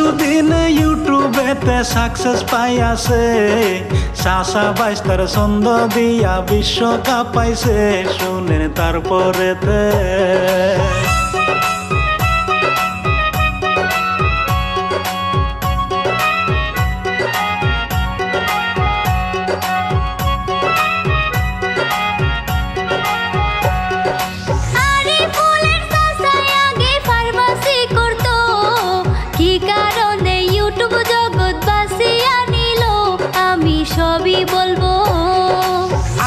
কিছুদিন ইউটিউবেতে সাকসেস পাই আছে, চাচা বাইস্তার ছন্দ দিয়া বিশ্বকাপ পাইছে, শুনেন তারপরেতে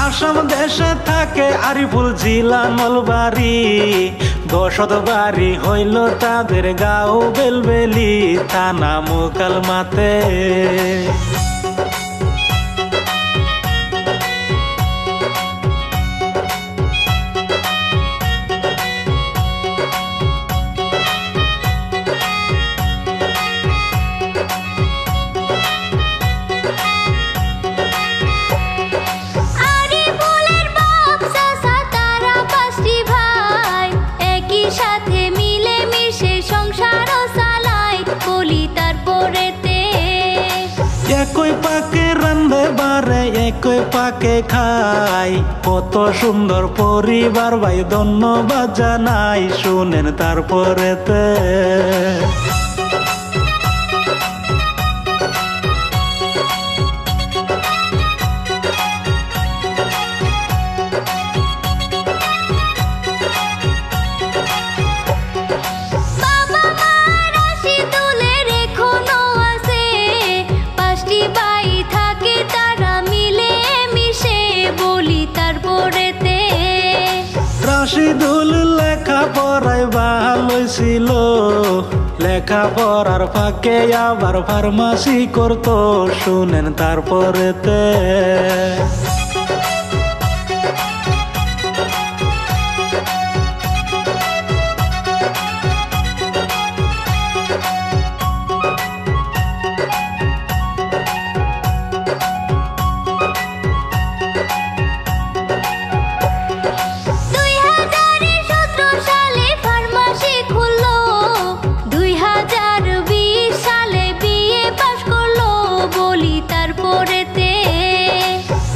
আসাম দেশে থাকে আরিফুল জিলা নলবাড়ি, বসত বাড়ি হইল তাদের গাঁও বেলবেলি, থানা মোকালমাতে। একই পাকে রান্ধে বারে একই পাকে খাই, কত সুন্দর পরিবার ভাই ধন্যবাদ জানাই, শুনেন তারপরেতে রাশিদুল লেখাপড়ায় ভালো ছিল, লেখাপড়ার ফাঁকে আবার ফার্মাসি করতো, শুনেন তারপরেতে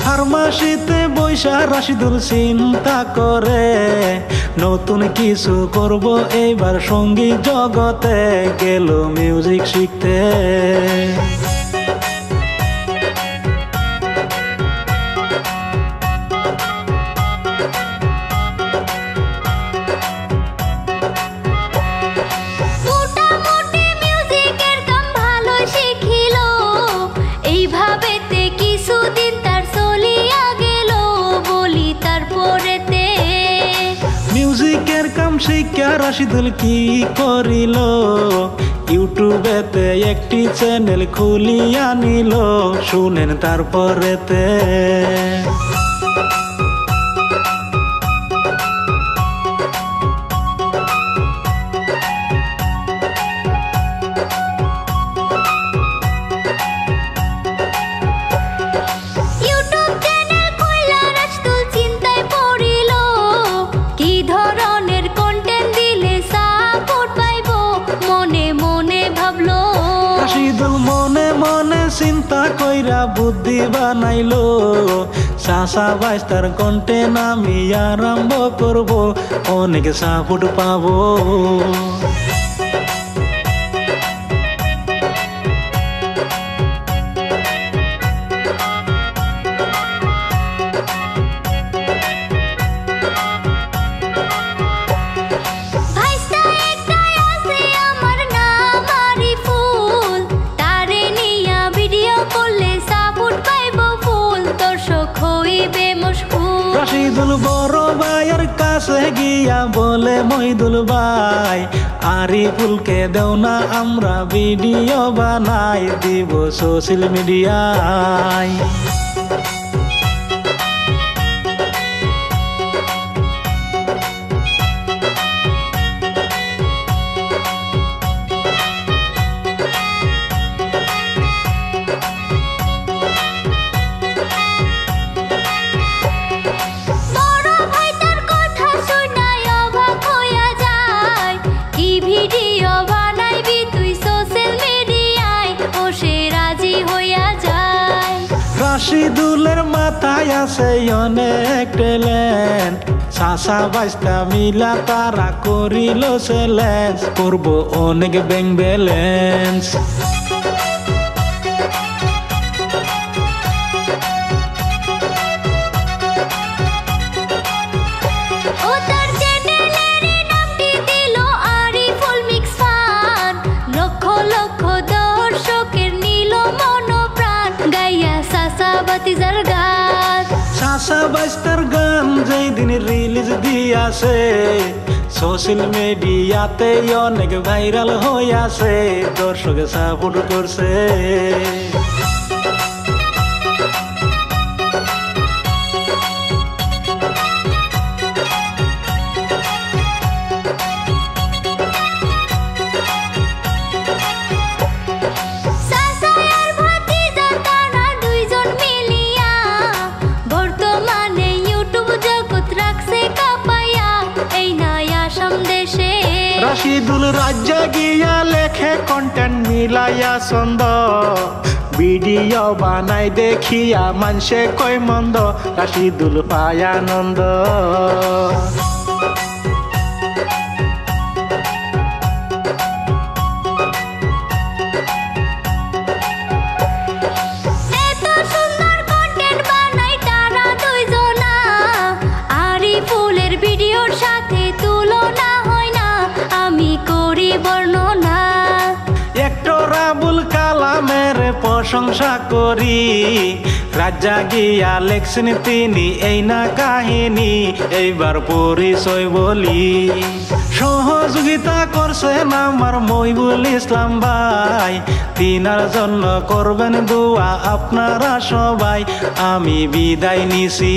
ফার্মাসিতে বৈশা রাশিদুল চিন্তা করে, নতুন কিছু করব এইবার সঙ্গীত জগতে, গেল মিউজিক শিখতে। মিউজিকের কাম শিক্ষা রাশিদুল কি করিল, ইউটিউবেতে একটি চ্যানেল খুলিয়া নিল, শুনেন তারপরেতে মনে মনে চিন্তা কইরা বুদ্ধি বানাইলো, চাচা বাইস্তার কন্টেন্ট আমি আরম্ভ করব, অনেক সাপোর্ট পাবো। রাশিদুল বড় ভাইয়ের কাছে গিয়া বলে, মহিদুল ভাই আরিফুলকে দেও না আমরা ভিডিও বানাই, দিব সোশ্যাল মিডিয়ায়। ভিডিও বানাইবি তুই সোশ্যাল মিডিয়া রাশিদুলের মাথায় আছে অনেক ট্যালেন্ট, চাচা বাইস্তা মিলা তারা করিল চ্যালেঞ্জ, করব অনেক ব্যাংক ব্যালেন্স। চাচা বাইস্তার গান যেই দিন রিলিজ দিয়াছে, সোশ্যাল মিডিয়াতে অনেক ভাইরাল হইয়াছে, দর্শকে সাপোর্ট করছে। রাশিদুল রাজ্যে গিয়া লেখে কন্টেন্ট মিলাইয়া ছন্দ, ভিডিও বানাই দেখিয়া মানসে কই মন্দ, রাশিদুল পায় আনন্দ। আবুল কালামের প্রশংসা করি, রাজা গিয়া লেখছেন তিনি এই না কাহিনী, এইবার পরিচয় বলি। সহযোগিতা করছেন আমার মইবুল ইসলাম ভাই, তিনার জন্য করবেন দোয়া আপনারা সবাই। আমি বিদায় নিছি।